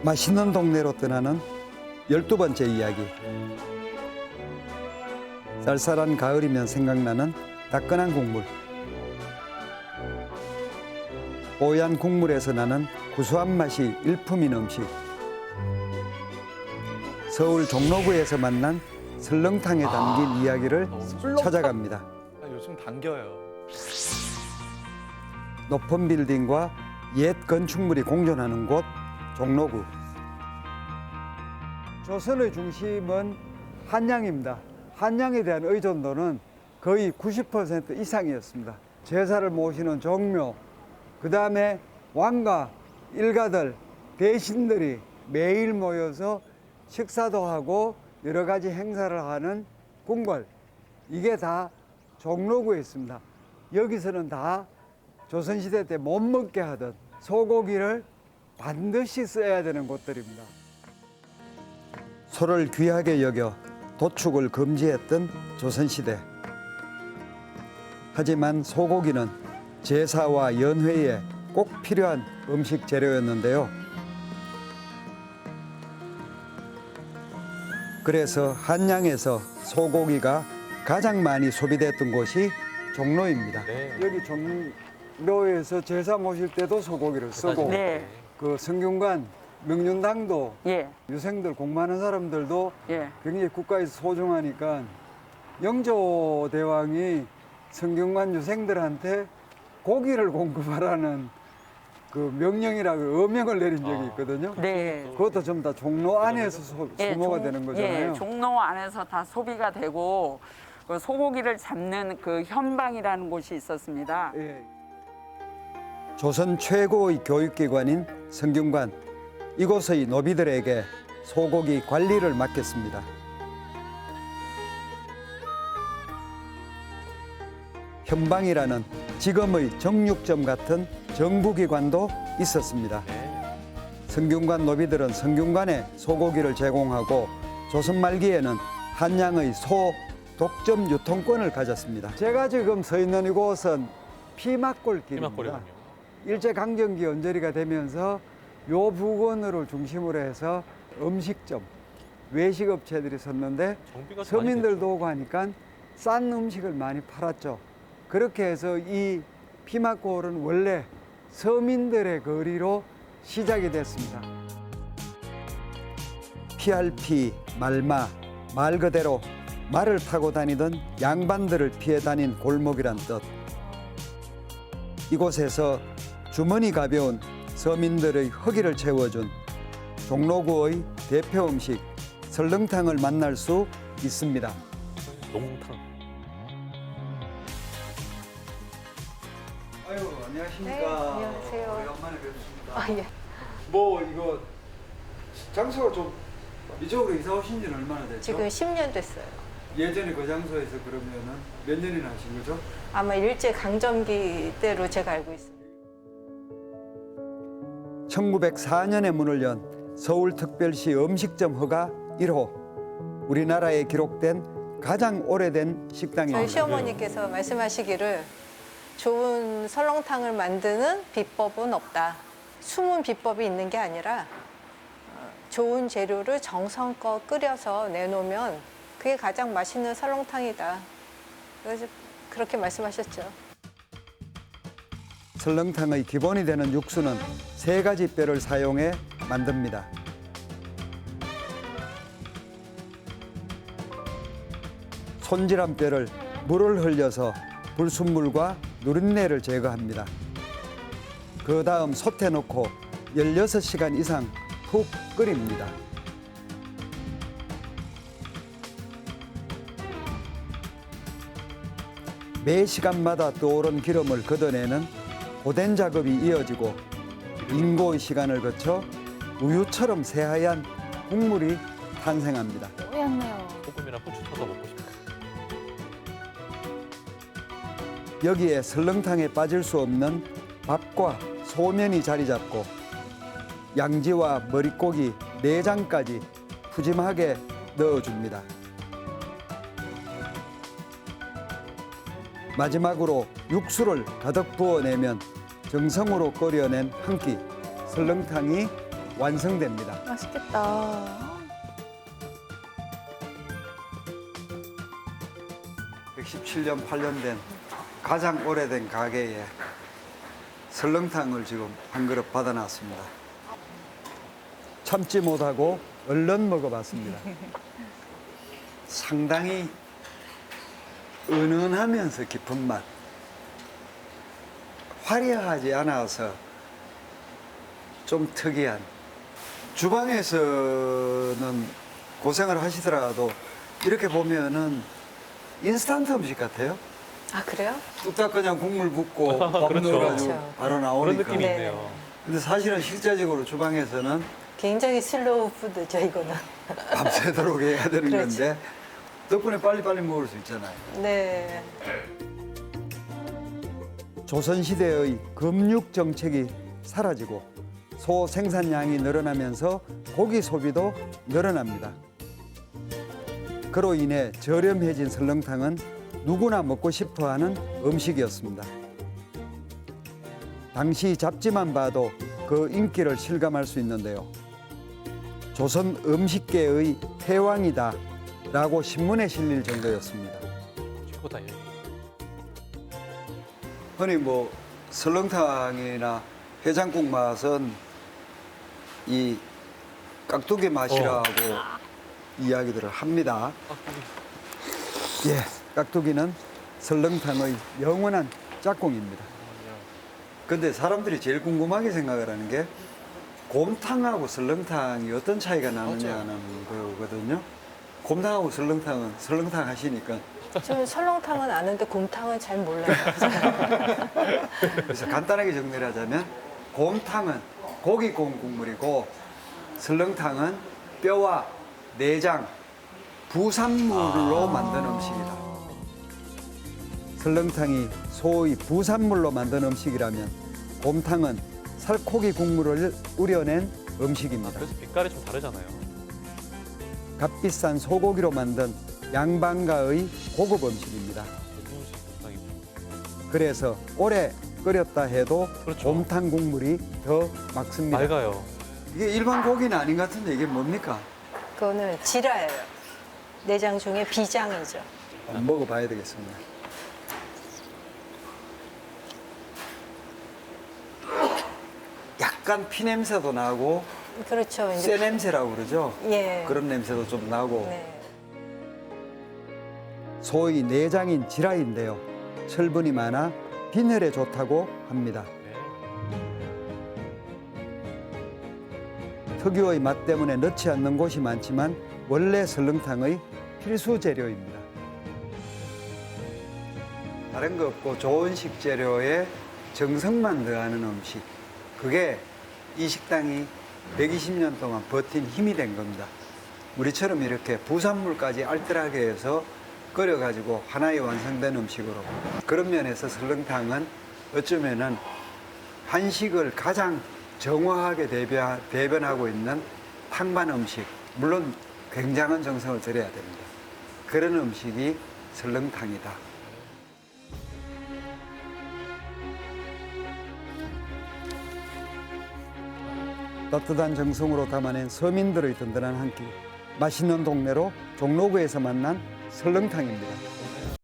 맛있는 동네로 떠나는 12번째 이야기. 쌀쌀한 가을이면 생각나는 따끈한 국물. 뽀얀 국물에서 나는 구수한 맛이 일품인 음식. 서울 종로구에서 만난 설렁탕에 담긴 이야기를 찾아갑니다. 아, 요즘 당겨요. 높은 빌딩과 옛 건축물이 공존하는 곳 종로구. 조선의 중심은 한양입니다. 한양에 대한 의존도는 거의 90% 이상이었습니다. 제사를 모시는 종묘, 그 다음에 왕과 일가들, 대신들이 매일 모여서 식사도 하고 여러 가지 행사를 하는 궁궐, 이게 다 종로구에 있습니다. 여기서는 다 조선시대 때 못 먹게 하던 소고기를 반드시 써야 되는 곳들입니다. 소를 귀하게 여겨 도축을 금지했던 조선시대. 하지만 소고기는 제사와 연회에 꼭 필요한 음식 재료였는데요. 그래서 한양에서 소고기가 가장 많이 소비됐던 곳이 종로입니다. 네. 여기 종로에서 제사 모실 때도 소고기를 쓰고 네. 그 성균관 명륜당도 예. 유생들 공부하는 사람들도 예. 굉장히 국가에서 소중하니까 영조대왕이 성균관 유생들한테 고기를 공급하라는 그 명령이라고 어명을 내린 적이 있거든요. 네. 그것도 전부 다 종로 안에서 소모가 종- 되는 거잖아요. 예, 종로 안에서 다 소비가 되고 그 소고기를 잡는 그 현방이라는 곳이 있었습니다. 예. 조선 최고의 교육기관인 성균관, 이곳의 노비들에게 소고기 관리를 맡겼습니다. 현방이라는 지금의 정육점 같은 정부기관도 있었습니다. 성균관 노비들은 성균관에 소고기를 제공하고 조선 말기에는 한양의 소 독점 유통권을 가졌습니다. 제가 지금 서 있는 이곳은 피막골길입니다. 피막골이군요. 일제강점기 언저리가 되면서 요 부근을 중심으로 해서 음식점, 외식업체들이 섰는데 정비가 서민들도 오고 하니까 싼 음식을 많이 팔았죠. 그렇게 해서 이 피막골은 원래 서민들의 거리로 시작이 됐습니다. PRP, 말마, 말 그대로 말을 타고 다니던 양반들을 피해 다닌 골목이란 뜻. 이곳에서 주머니 가벼운 서민들의 허기를 채워준 종로구의 대표 음식 설렁탕을 만날 수 있습니다. 농탕. 아유, 안녕하십니까. 네, 안녕하세요. 오랜만에 뵙습니다. 아, 예. 뭐 이거 장소가 좀 이쪽으로 이사 오신 지는 얼마나 됐죠? 지금 10년 됐어요. 예전에 그 장소에서 그러면은 몇 년이나 하신 거죠? 아마 일제 강점기 때로 제가 알고 있습니다. 1904년에 문을 연 서울특별시 음식점 허가 1호. 우리나라에 기록된 가장 오래된 저희 식당입니다. 시어머니께서 말씀하시기를 좋은 설렁탕을 만드는 비법은 없다. 숨은 비법이 있는 게 아니라 좋은 재료를 정성껏 끓여서 내놓으면 그게 가장 맛있는 설렁탕이다. 그래서 그렇게 말씀하셨죠. 설렁탕의 기본이 되는 육수는 3가지 뼈를 사용해 만듭니다. 손질한 뼈를 물을 흘려서 불순물과 누린내를 제거합니다. 그 다음 솥에 넣고 16시간 이상 푹 끓입니다. 매 시간마다 떠오른 기름을 걷어내는 고된 작업이 이어지고 인고의 시간을 거쳐 우유처럼 새하얀 국물이 탄생합니다. 뽀얗네요. 소금이랑 후추 쳐서 먹고 싶어요. 여기에 설렁탕에 빠질 수 없는 밥과 소면이 자리 잡고 양지와 머릿고기, 내장까지 푸짐하게 넣어줍니다. 마지막으로 육수를 가득 부어내면 정성으로 끓여낸 한 끼 설렁탕이 완성됩니다. 맛있겠다. 117년, 8년 된 가장 오래된 가게에 설렁탕을 지금 한 그릇 받아놨습니다. 참지 못하고 얼른 먹어봤습니다. 상당히 은은하면서 깊은 맛. 화려하지 않아서 좀 특이한. 주방에서는 고생을 하시더라도 이렇게 보면은 인스턴트 음식 같아요. 아 그래요? 뚝딱 그냥 국물 붓고 밥 그렇죠. 넣어가지고 그렇죠. 바로 그런 나오니까. 느낌이 네. 있네요. 근데 사실은 실제적으로 주방에서는 굉장히 슬로우 푸드죠 이거는. 밤새도록 해야 되는 그렇죠. 건데 덕분에 빨리빨리 먹을 수 있잖아요. 네. 조선시대의 금육 정책이 사라지고 소 생산량이 늘어나면서 고기 소비도 늘어납니다. 그로 인해 저렴해진 설렁탕은 누구나 먹고 싶어하는 음식이었습니다. 당시 잡지만 봐도 그 인기를 실감할 수 있는데요. 조선 음식계의 패왕이다 라고 신문에 실릴 정도였습니다. 최고다. 얘. 흔히 뭐 설렁탕이나 해장국 맛은 이 깍두기 맛이라고 이야기들을 합니다. 예, 깍두기는 설렁탕의 영원한 짝꿍입니다. 근데 사람들이 제일 궁금하게 생각을 하는 게 곰탕하고 설렁탕이 어떤 차이가 나느냐는 거거든요. 곰탕하고 설렁탕은 설렁탕 하시니까 저는 설렁탕은 아는데 곰탕은 잘 몰라요. 그래서 간단하게 정리를 하자면 곰탕은 고기 구운 국물이고 설렁탕은 뼈와 내장, 부산물로 만든 음식이다. 설렁탕이 소의 부산물로 만든 음식이라면 곰탕은 살코기 국물을 우려낸 음식입니다. 그래서 빛깔이 좀 다르잖아요. 값비싼 소고기로 만든 양반가의 고급 음식입니다. 그래서 오래 끓였다 해도 그렇죠. 곰탕 국물이 더 맑습니다. 맑아요. 이게 일반 고기는 아닌 것 같은데 이게 뭡니까? 그거는 지라예요. 내장 중에 비장이죠. 한번 먹어봐야 되겠습니다. 약간 피 냄새도 나고 그렇죠. 쇠 냄새라고 그러죠? 예. 그런 냄새도 좀 나고 네. 소의 내장인 지라인데요. 철분이 많아 빈혈에 좋다고 합니다. 네. 특유의 맛 때문에 넣지 않는 곳이 많지만 원래 설렁탕의 필수 재료입니다. 다른 거 없고 좋은 식재료에 정성만 더하는 음식. 그게 이 식당이 120년 동안 버틴 힘이 된 겁니다. 우리처럼 이렇게 부산물까지 알뜰하게 해서 끓여가지고 하나의 완성된 음식으로. 그런 면에서 설렁탕은 어쩌면은 한식을 가장 정화하게 대변하고 있는 탕반 음식. 물론 굉장한 정성을 들여야 됩니다. 그런 음식이 설렁탕이다. 따뜻한 정성으로 담아낸 서민들의 든든한 한 끼. 맛있는 동네로 종로구에서 만난 설렁탕입니다.